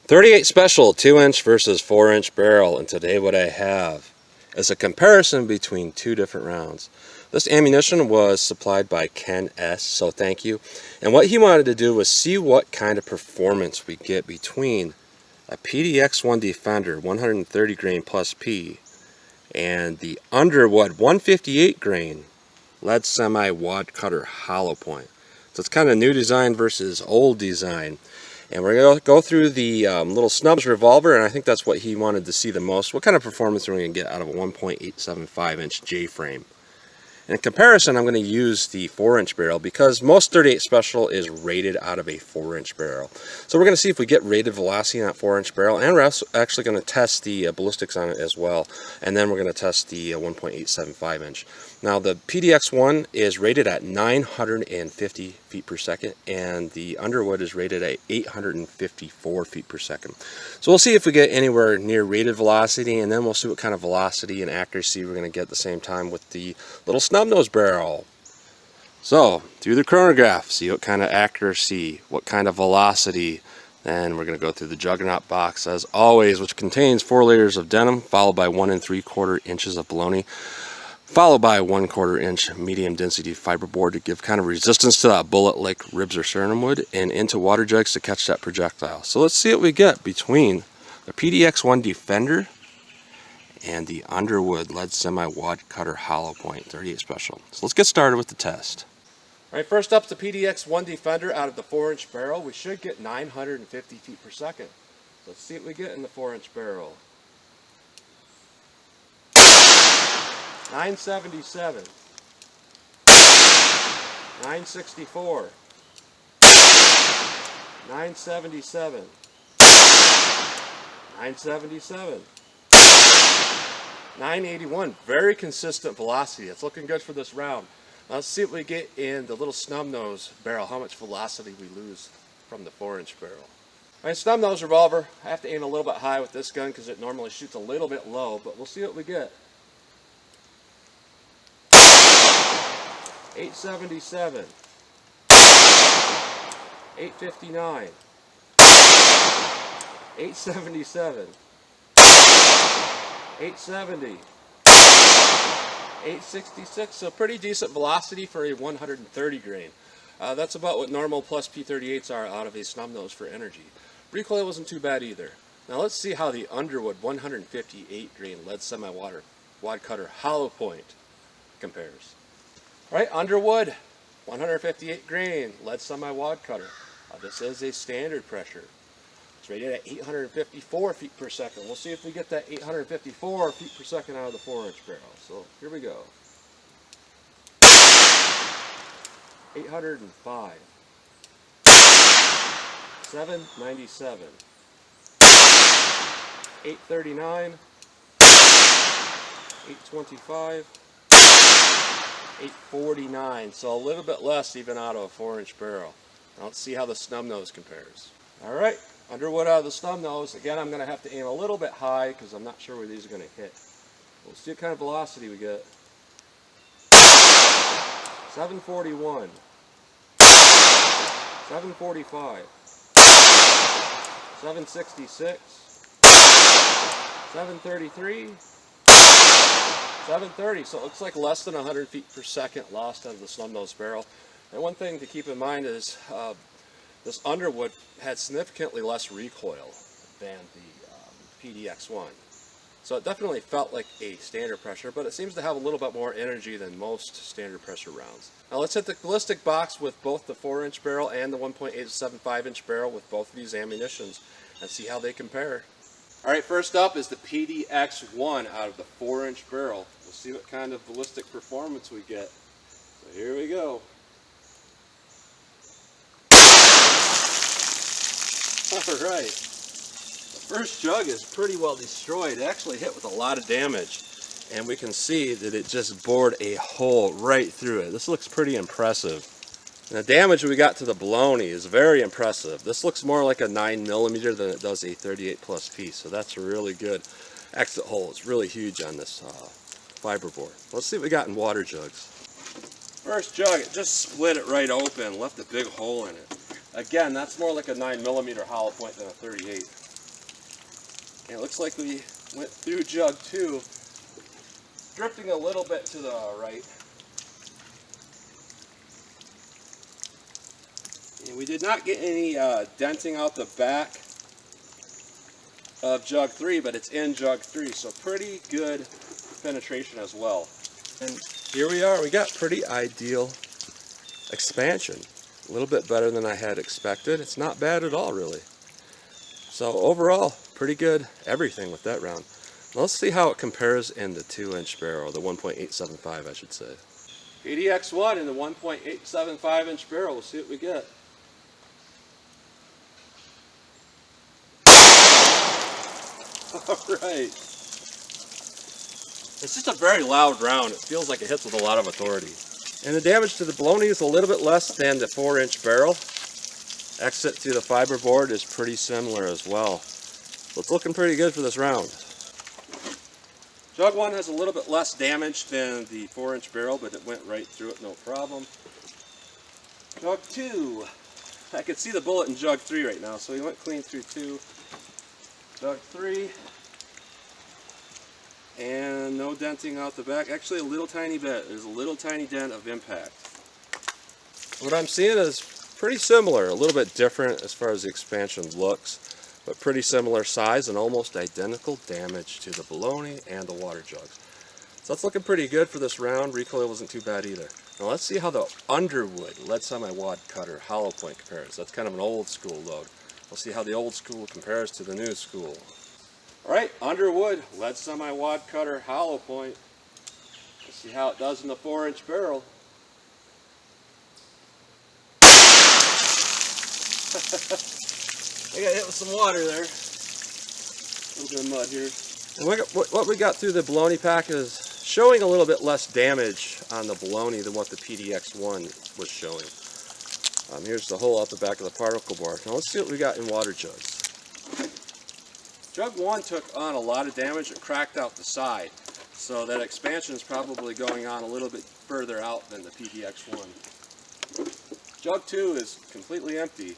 38 special 2-inch versus 4-inch barrel, and today what I have is a comparison between two different rounds. This ammunition was supplied by Ken S, so thank you. And what he wanted to do was see what kind of performance we get between a PDX1 Defender 130 grain plus P and the Underwood 158 grain lead semi wad cutter hollow point. So it's kind of new design versus old design. And we're going to go through the little snubs revolver, and I think that's what he wanted to see the most. What kind of performance are we going to get out of a 1.875 inch J-frame? In comparison, I'm going to use the 4-inch barrel because most 38 special is rated out of a 4-inch barrel. So we're going to see if we get rated velocity in that 4-inch barrel, and we're actually going to test the ballistics on it as well. And then we're going to test the 1.875 inch. Now the PDX1 is rated at 950 feet per second, and the Underwood is rated at 854 feet per second. So we'll see if we get anywhere near rated velocity, and then we'll see what kind of velocity and accuracy we're going to get at the same time with the little snub nose barrel. So through the chronograph, see what kind of accuracy, what kind of velocity. Then we're going to go through the juggernaut box as always, which contains 4 layers of denim, followed by 1 3/4 inches of bologna, followed by a 1/4 inch medium density fiberboard to give kind of resistance to that bullet like ribs or sternum wood, and into water jugs to catch that projectile. So let's see what we get between the PDX1 Defender and the Underwood lead semi wad cutter hollow point 38 special. So let's get started with the test. Alright, first up, the PDX1 Defender out of the 4-inch barrel. We should get 950 feet per second. Let's see what we get in the 4-inch barrel. 977, 964, 977, 977, 981. Very consistent velocity. It's looking good for this round. Now let's see what we get in the little snub nose barrel, how much velocity we lose from the 4-inch barrel. Alright, snub nose revolver. I have to aim a little bit high with this gun because it normally shoots a little bit low, but we'll see what we get. 877, 859, 877, 870, 866. So pretty decent velocity for a 130 grain. That's about what normal plus P38s are out of a snub nose for energy. Recoil wasn't too bad either. Now let's see how the Underwood 158 grain lead semi wad cutter hollow point compares. Right, Underwood, 158 grain, lead semi-wad cutter. This is a standard pressure. It's rated at 854 feet per second. We'll see if we get that 854 feet per second out of the 4-inch barrel. So here we go. 805, 797, 839, 825, 849, so a little bit less even out of a 4-inch barrel. Now let's see how the snub nose compares. Alright, Underwood out of the snub nose. Again, I'm going to have to aim a little bit high because I'm not sure where these are going to hit. We'll see what kind of velocity we get. 741, 745, 766, 733, 730, so it looks like less than 100 feet per second lost out of the snub nose barrel. And one thing to keep in mind is this Underwood had significantly less recoil than the PDX1. So it definitely felt like a standard pressure, but it seems to have a little bit more energy than most standard pressure rounds. Now let's hit the ballistic box with both the 4-inch barrel and the 1.875 inch barrel with both of these ammunitions and see how they compare. Alright, first up is the PDX1 out of the 4-inch barrel. We'll see what kind of ballistic performance we get. So here we go. Alright, the first jug is pretty well destroyed. It actually hit with a lot of damage. And we can see that it just bored a hole right through it. This looks pretty impressive. And the damage we got to the bologna is very impressive. This looks more like a 9mm than it does a 38+P, so that's a really good exit hole. It's really huge on this fiberboard. Let's see what we got in water jugs. First jug, it just split it right open, left a big hole in it. Again, that's more like a 9mm hollow point than a 38. And it looks like we went through jug 2, drifting a little bit to the right. And we did not get any denting out the back of jug 3, but it's in jug 3, so pretty good penetration as well. And here we are, we got pretty ideal expansion. A little bit better than I had expected. It's not bad at all, really. So overall, pretty good everything with that round. Let's see how it compares in the 2-inch barrel, the 1.875 I should say. PDX1 in the 1.875 inch barrel, we'll see what we get. Alright. It's just a very loud round. It feels like it hits with a lot of authority. And the damage to the bologna is a little bit less than the 4-inch barrel. Exit to the fiberboard is pretty similar as well. So it's looking pretty good for this round. Jug 1 has a little bit less damage than the 4-inch barrel, but it went right through it, no problem. Jug 2. I could see the bullet in jug 3 right now, so he went clean through 2. Jug 3. And no denting out the back. Actually a little tiny bit. There's a little tiny dent of impact. What I'm seeing is pretty similar. A little bit different as far as the expansion looks, but pretty similar size and almost identical damage to the bologna and the water jugs. So that's looking pretty good for this round. Recoil wasn't too bad either. Now let's see how the Underwood lead semi-wad cutter hollow point compares. That's kind of an old school load. We'll see how the old school compares to the new school. Alright, Underwood lead semi-wad cutter hollow point. Let's see how it does in the 4-inch barrel. I got hit with some water there. A little bit of mud here. And what we got through the bologna pack is showing a little bit less damage on the bologna than what the PDX1 was showing. Here's the hole out the back of the particle board. Now let's see what we got in water jugs. Jug 1 took on a lot of damage. It cracked out the side. So that expansion is probably going on a little bit further out than the PDX1. Jug 2 is completely empty.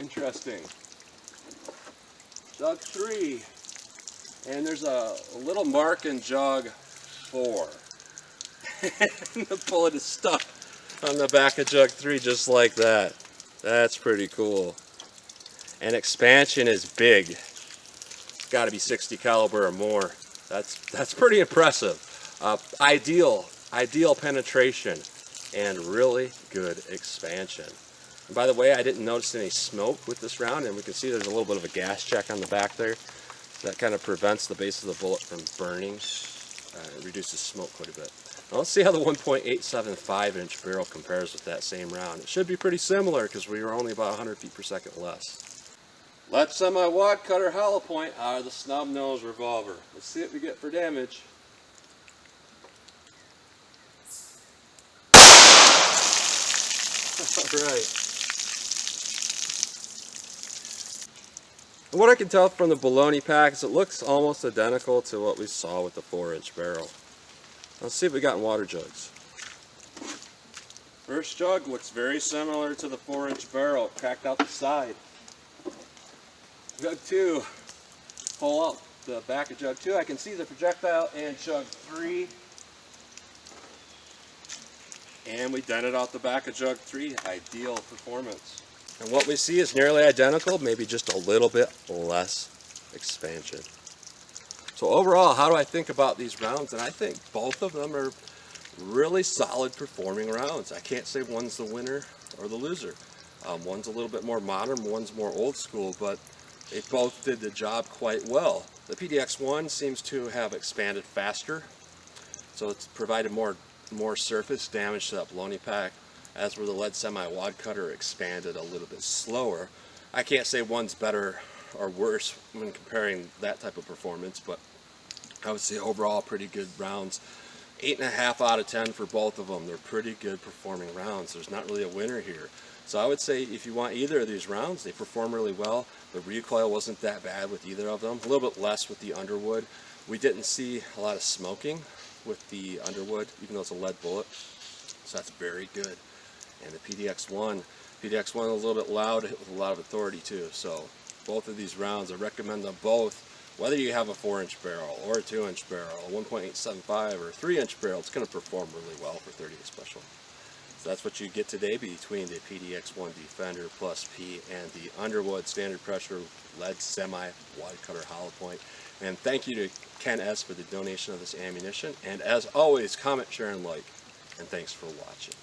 Interesting. Jug 3. And there's a little mark in jug 4. And the bullet is stuck on the back of jug 3 just like that. That's pretty cool. And expansion is big. Got to be 60 caliber or more. That's pretty impressive. Ideal penetration and really good expansion. And by the way, I didn't notice any smoke with this round, and we can see there's a little bit of a gas check on the back there. So that kind of prevents the base of the bullet from burning. It reduces smoke quite a bit. Now let's see how the 1.875 inch barrel compares with that same round. It should be pretty similar because we were only about 100 feet per second less. Lead semi-wad cutter hollow point out of the snub nose revolver. Let's see what we get for damage. Alright. And what I can tell from the bologna pack is it looks almost identical to what we saw with the 4-inch barrel. Let's see what we got in water jugs. First jug looks very similar to the 4-inch barrel. It cracked out the side. Jug 2, pull out the back of jug 2. I can see the projectile in jug 3. And we dented out the back of jug 3. Ideal performance. And what we see is nearly identical, maybe just a little bit less expansion. So overall, how do I think about these rounds? And I think both of them are really solid performing rounds. I can't say one's the winner or the loser. One's a little bit more modern, one's more old school, but they both did the job quite well. The PDX1 seems to have expanded faster, so it's provided more surface damage to that bologna pack, as where the lead semi-wad cutter expanded a little bit slower. I can't say one's better or worse when comparing that type of performance, but I would say overall pretty good rounds. 8.5 out of 10 for both of them. They're pretty good performing rounds. There's not really a winner here. So I would say if you want either of these rounds, they perform really well. The recoil wasn't that bad with either of them. A little bit less with the Underwood. We didn't see a lot of smoking with the Underwood, even though it's a lead bullet. So that's very good. And the PDX1 a little bit loud with a lot of authority too. So both of these rounds. I recommend them both. Whether you have a 4-inch barrel or a 2-inch barrel, a 1.875 or a 3-inch barrel, it's going to perform really well for 38 Special. So that's what you get today between the PDX1 Defender plus P and the Underwood standard pressure lead semi wide cutter hollow point. And thank you to Ken S for the donation of this ammunition. And as always, comment, share, and like. And thanks for watching.